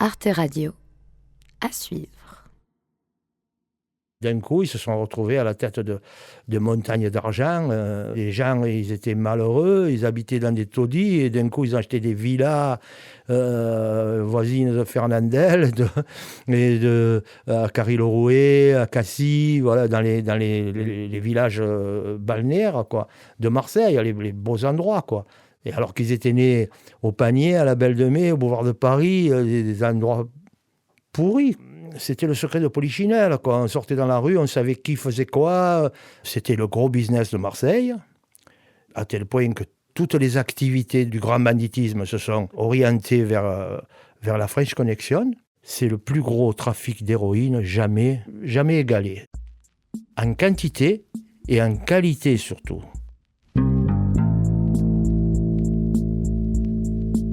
Arte Radio. À suivre. D'un coup, ils se sont retrouvés à la tête de montagnes d'argent. Les gens, ils étaient malheureux, ils habitaient dans des taudis et d'un coup, ils ont acheté des villas voisines de Fernandel, à Carry-le-Rouet, à Cassis, voilà, dans les villages balnéaires quoi, de Marseille, les beaux endroits, quoi. Et alors qu'ils étaient nés au Panier, à la Belle de Mai, au boulevard de Paris, des endroits pourris. C'était le secret de Polichinelle, quoi. On sortait dans la rue, on savait qui faisait quoi. C'était le gros business de Marseille, à tel point que toutes les activités du grand banditisme se sont orientées vers la French Connection. C'est le plus gros trafic d'héroïne jamais égalé. En quantité et en qualité surtout.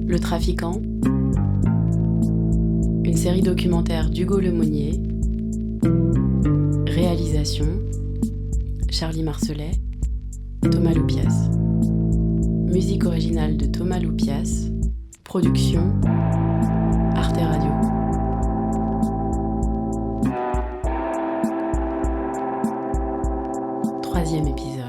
Le trafiquant. Une série documentaire d'Hugo Lemonnier. Réalisation Charlie Marcelet, Thomas Loupias. Musique originale de Thomas Loupias. Production Arte Radio. Troisième épisode.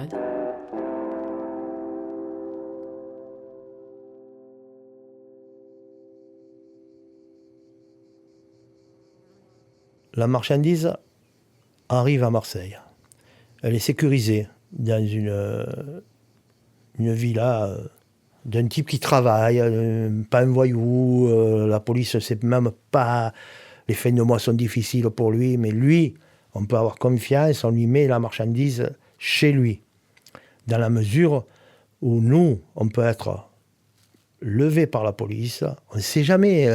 La marchandise arrive à Marseille. Elle est sécurisée dans une villa d'un type qui travaille, pas un voyou. La police ne sait même pas. Les fins de mois sont difficiles pour lui, mais lui, on peut avoir confiance, on lui met la marchandise chez lui. Dans la mesure où nous, on peut être levé par la police. On ne sait jamais.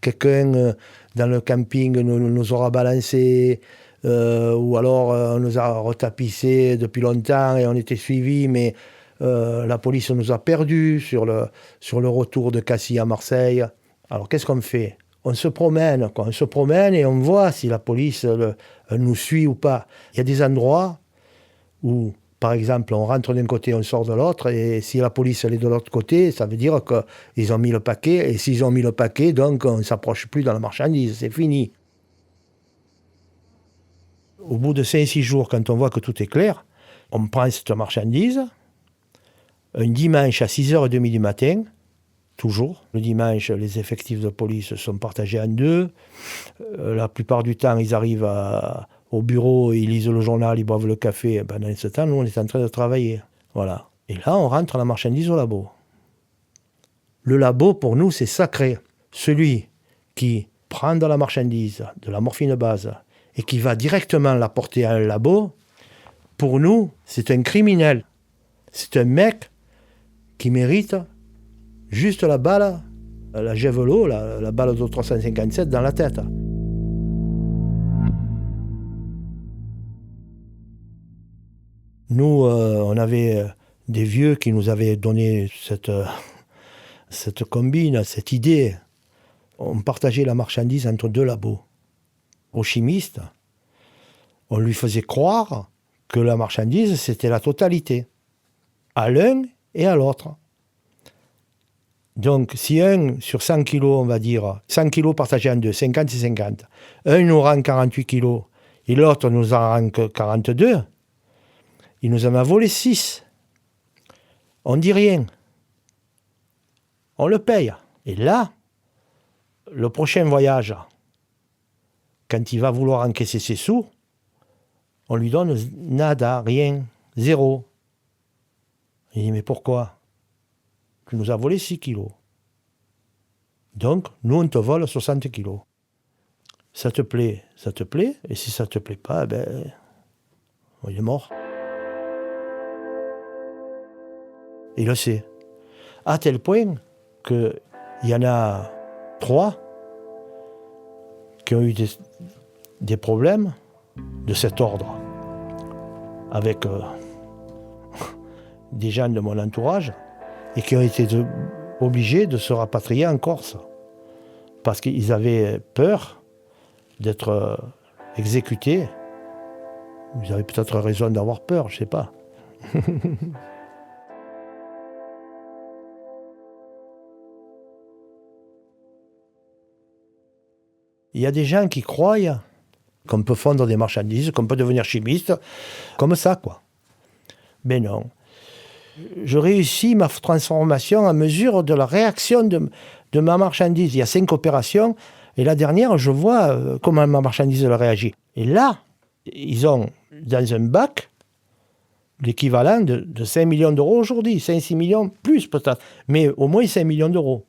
Quelqu'un dans le camping nous aura balancé, ou alors on nous a retapissé depuis longtemps et on était suivis, mais la police nous a perdus sur le retour de Cassis à Marseille. Alors qu'est-ce qu'on fait ? On se promène, quoi. On se promène et on voit si la police nous suit ou pas. Il y a des endroits où, par exemple, on rentre d'un côté, on sort de l'autre, et si la police elle est de l'autre côté, ça veut dire qu'ils ont mis le paquet, et s'ils ont mis le paquet, donc on ne s'approche plus dans la marchandise, c'est fini. Au bout de 5-6 jours, quand on voit que tout est clair, on prend cette marchandise, un dimanche à 6h30 du matin, toujours. Le dimanche, les effectifs de police sont partagés en deux. La plupart du temps, ils arrivent au bureau, ils lisent le journal, ils boivent le café. Pendant ce temps, nous, on est en train de travailler. Voilà. Et là, on rentre la marchandise au labo. Le labo, pour nous, c'est sacré. Celui qui prend de la marchandise, de la morphine base, et qui va directement la porter à un labo, pour nous, c'est un criminel. C'est un mec qui mérite juste la balle, la Javelot, la balle de 357 dans la tête. Nous, on avait des vieux qui nous avaient donné cette combine, cette idée. On partageait la marchandise entre deux labos. Au chimiste, on lui faisait croire que la marchandise, c'était la totalité, à l'un et à l'autre. Donc, si un sur 100 kilos, on va dire, 100 kilos partagés en deux, 50 et 50, un nous rend 48 kilos et l'autre nous en rend que 42, il nous en a volé 6. On dit rien. On le paye. Et là, le prochain voyage, quand il va vouloir encaisser ses sous, on lui donne nada, rien, zéro. Il dit, mais pourquoi ? Tu nous as volé 6 kilos. Donc, nous, on te vole 60 kilos. Ça te plaît, et si ça te plaît pas, il est mort. Il le sait. À tel point qu'il y en a 3 qui ont eu des problèmes de cet ordre avec des gens de mon entourage et qui ont été obligés de se rapatrier en Corse parce qu'ils avaient peur d'être exécutés. Ils avaient peut-être raison d'avoir peur, je ne sais pas. Il y a des gens qui croient qu'on peut fondre des marchandises, qu'on peut devenir chimiste, comme ça, quoi. Ben non. Je réussis ma transformation à mesure de la réaction de ma marchandise. Il y a 5 opérations, et la dernière, je vois comment ma marchandise elle réagit. Et là, ils ont dans un bac l'équivalent de 5 millions d'euros aujourd'hui, 5-6 millions, plus peut-être, mais au moins 5 millions d'euros.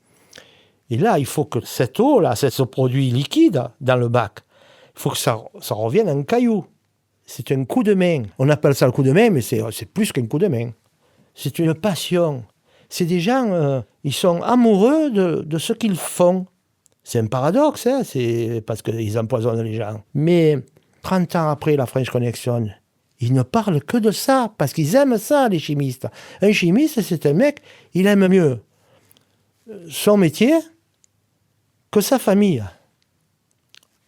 Et là, il faut que cette eau-là, ce produit liquide dans le bac, il faut que ça revienne en caillou. C'est un coup de main. On appelle ça le coup de main, mais c'est plus qu'un coup de main. C'est une passion. C'est des gens, ils sont amoureux de ce qu'ils font. C'est un paradoxe, hein, c'est parce qu'ils empoisonnent les gens. Mais 30 ans après la French Connection, ils ne parlent que de ça, parce qu'ils aiment ça, les chimistes. Un chimiste, c'est un mec, il aime mieux son métier que sa famille.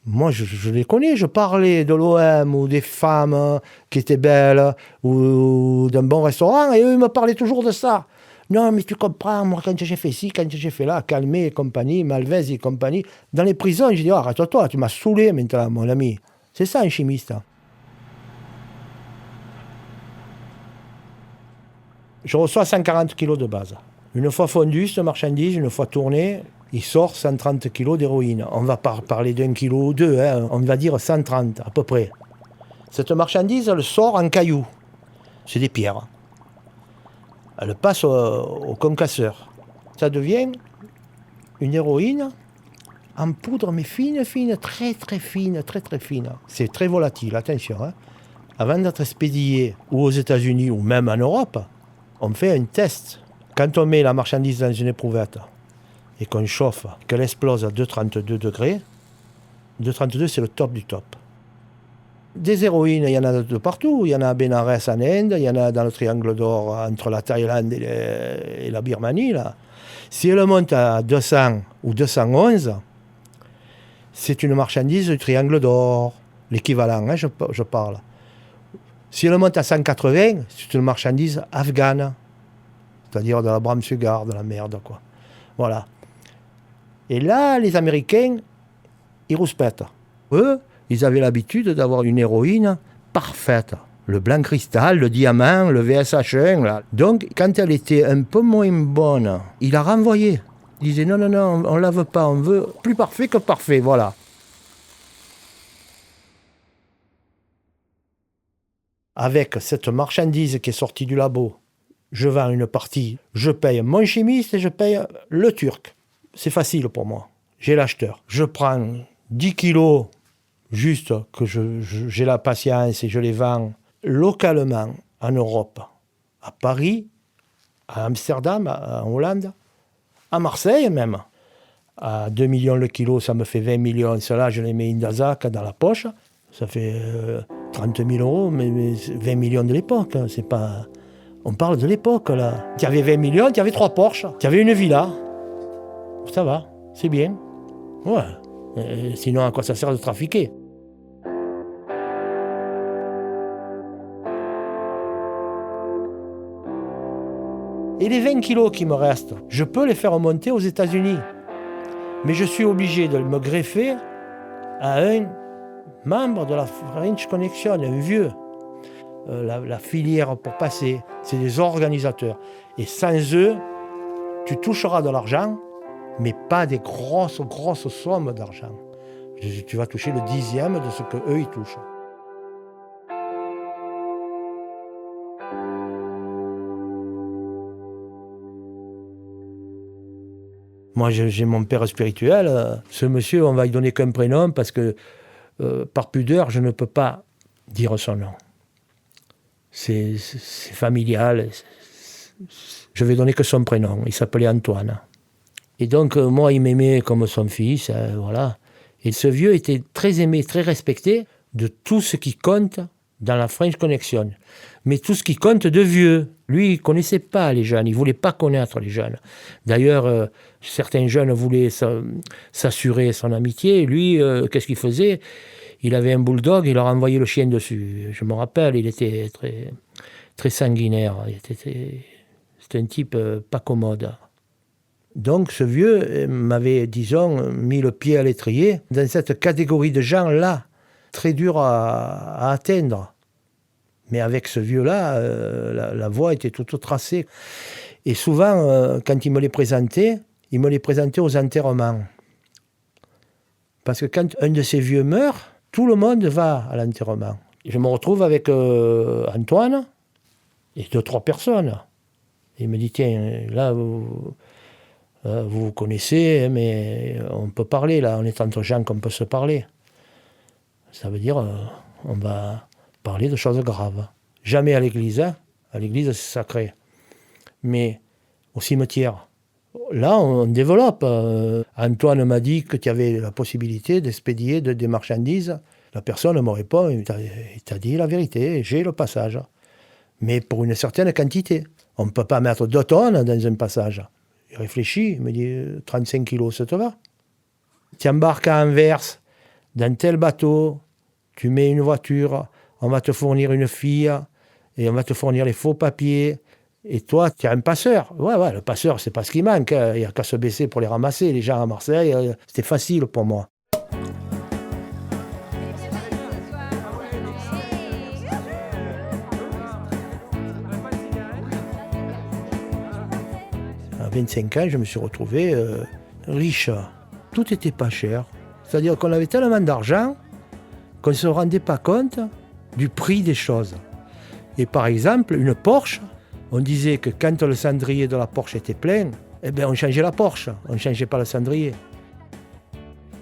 Moi, je les connais, je parlais de l'OM ou des femmes qui étaient belles ou d'un bon restaurant et eux, ils me parlaient toujours de ça. Non, mais tu comprends, moi, quand j'ai fait ci, quand j'ai fait là, Calmet et compagnie, Malvez et compagnie, dans les prisons, j'ai dit, oh, arrête-toi, tu m'as saoulé maintenant, mon ami. C'est ça, un chimiste. Je reçois 140 kilos de base. Une fois fondu, cette marchandise, une fois tournée, il sort 130 kilos d'héroïne. On va pas parler d'1 kilo ou 2, hein. On va dire 130 à peu près. Cette marchandise, elle sort en cailloux. C'est des pierres. Elle passe au concasseur. Ça devient une héroïne en poudre, mais fine, fine, très très fine, très très fine. C'est très volatile, attention. Hein. Avant d'être expédié ou aux États-Unis ou même en Europe, on fait un test. Quand on met la marchandise dans une éprouvette et qu'on chauffe, qu'elle explose à 2,32 degrés, 2,32 c'est le top du top. Des héroïnes, il y en a de partout. Il y en a à Bénarès en Inde, il y en a dans le triangle d'or entre la Thaïlande et la Birmanie. Là. Si elle monte à 200 ou 211, c'est une marchandise du triangle d'or, l'équivalent, hein, je parle. Si elle monte à 180, c'est une marchandise afghane, c'est-à-dire de la brame sugar, de la merde, quoi. Voilà. Et là, les Américains, ils rouspètent. Eux, ils avaient l'habitude d'avoir une héroïne parfaite. Le blanc cristal, le diamant, le VSH1. Là. Donc, quand elle était un peu moins bonne, il la renvoyait. Il disait non, on ne la veut pas, on veut plus parfait que parfait, voilà. Avec cette marchandise qui est sortie du labo, je vends une partie, je paye mon chimiste et je paye le turc. C'est facile pour moi. J'ai l'acheteur. Je prends 10 kilos, juste que j'ai la patience et je les vends localement en Europe, à Paris, à Amsterdam, en Hollande, à Marseille même. À 2 millions le kilo, ça me fait 20 millions. Cela, je les mets in Dazac dans la poche. Ça fait 30 000 euros, mais 20 millions de l'époque. Hein, c'est pas... On parle de l'époque, là. Tu avais 20 millions, tu avais 3 Porsche, tu avais une villa. Ça va, c'est bien. Ouais. Sinon, à quoi ça sert de trafiquer ? Et les 20 kilos qui me restent, je peux les faire remonter aux États-Unis. Mais je suis obligé de me greffer à un membre de la French Connection, un vieux. La filière pour passer, c'est des organisateurs. Et sans eux, tu toucheras de l'argent, mais pas des grosses sommes d'argent. Tu vas toucher le 10e de ce qu'eux, ils touchent. Moi, j'ai mon père spirituel. Ce monsieur, on va lui donner qu'un prénom parce que, par pudeur, je ne peux pas dire son nom. C'est familial. Je vais donner que son prénom. Il s'appelait Antoine. Et donc, moi, il m'aimait comme son fils, voilà. Et ce vieux était très aimé, très respecté de tout ce qui compte dans la French Connection. Mais tout ce qui compte de vieux. Lui, il ne connaissait pas les jeunes, il ne voulait pas connaître les jeunes. D'ailleurs, certains jeunes voulaient s'assurer son amitié. Lui, qu'est-ce qu'il faisait ? Il avait un bulldog, il leur envoyait le chien dessus. Je me rappelle, il était très, très sanguinaire. C'était un type pas commode. Donc ce vieux m'avait, disons, mis le pied à l'étrier dans cette catégorie de gens-là, très dur à atteindre. Mais avec ce vieux-là, la voie était toute tracée. Et souvent, quand il me les présentait aux enterrements. Parce que quand un de ces vieux meurt, tout le monde va à l'enterrement. Je me retrouve avec Antoine et 2-3 personnes. Il me dit, tiens, là, vous vous connaissez, mais on peut parler, là, on est entre gens qu'on peut se parler. Ça veut dire, on va parler de choses graves. Jamais à l'église, hein. À l'église, c'est sacré. Mais au cimetière, là, on développe. Antoine m'a dit que tu avais la possibilité d'expédier des marchandises. La personne me répond, il t'a dit la vérité, j'ai le passage. Mais pour une certaine quantité. On ne peut pas mettre 2 tonnes dans un passage. Il réfléchit, il me dit 35 kilos, ça te va? Tu embarques à Anvers, dans tel bateau, tu mets une voiture, on va te fournir une fille, et on va te fournir les faux papiers, et toi, tu es un passeur. Ouais, le passeur, c'est pas ce qui manque, hein. Il n'y a qu'à se baisser pour les ramasser. Les gens à Marseille, c'était facile pour moi. À 25 ans, je me suis retrouvé riche. Tout était pas cher. C'est-à-dire qu'on avait tellement d'argent qu'on ne se rendait pas compte du prix des choses. Et par exemple, une Porsche, on disait que quand le cendrier de la Porsche était plein, eh bien on changeait la Porsche, on ne changeait pas le cendrier.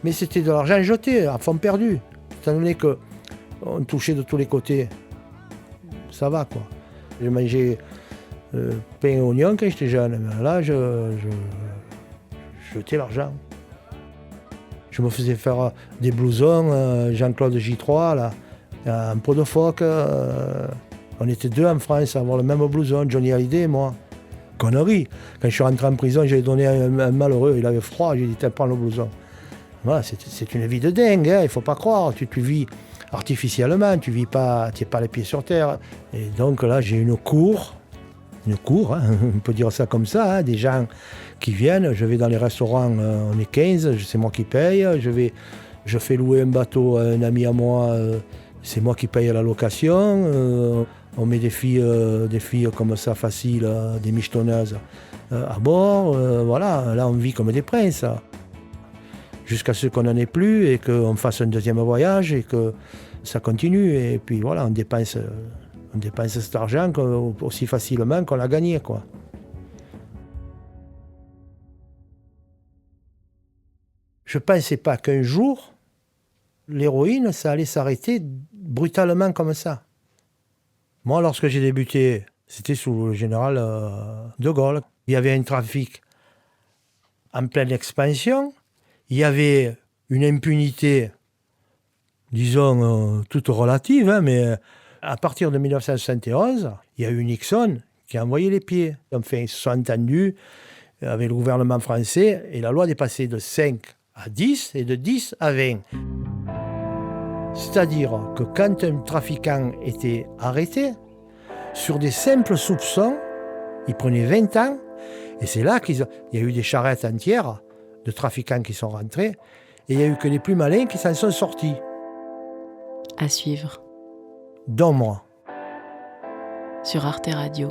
Mais c'était de l'argent jeté, à fond perdu. Étant donné qu'on touchait de tous les côtés, ça va quoi. J'ai mangé pain et oignon quand j'étais jeune, mais là je jetais l'argent. Je me faisais faire des blousons, Jean-Claude J3, là, en peau de phoque. On était 2 en France à avoir le même blouson, Johnny Hallyday et moi. Connerie. Quand je suis rentré en prison, j'ai donné un malheureux, il avait froid, j'ai dit, prends le blouson. Voilà, c'est une vie de dingue, hein, il ne faut pas croire. Tu vis artificiellement, tu n'es pas les pieds sur terre. Et donc là, j'ai une cour, hein, on peut dire ça comme ça, hein, des gens qui viennent, je vais dans les restaurants, on est 15, c'est moi qui paye, je fais louer un bateau à un ami à moi, c'est moi qui paye la location, on met des filles comme ça faciles, des michetonneuses à bord, voilà, là on vit comme des princes. Jusqu'à ce qu'on n'en ait plus et qu'on fasse un deuxième voyage et que ça continue. Et puis voilà, on dépense cet argent aussi facilement qu'on l'a gagné, quoi. Je ne pensais pas qu'un jour, l'héroïne, ça allait s'arrêter brutalement comme ça. Moi, lorsque j'ai débuté, c'était sous le général de Gaulle. Il y avait un trafic en pleine expansion. Il y avait une impunité, disons, toute relative, hein, mais à partir de 1971, il y a eu Nixon qui a envoyé les pieds. Enfin, ils se sont entendus avec le gouvernement français et la loi est passée de 5 à 10 et de 10 à 20. C'est-à-dire que quand un trafiquant était arrêté, sur des simples soupçons, il prenait 20 ans et c'est là qu'il y a eu des charrettes entières de trafiquants qui sont rentrés, et il n'y a eu que les plus malins qui s'en sont sortis. À suivre. Dont moi. Sur Arte Radio.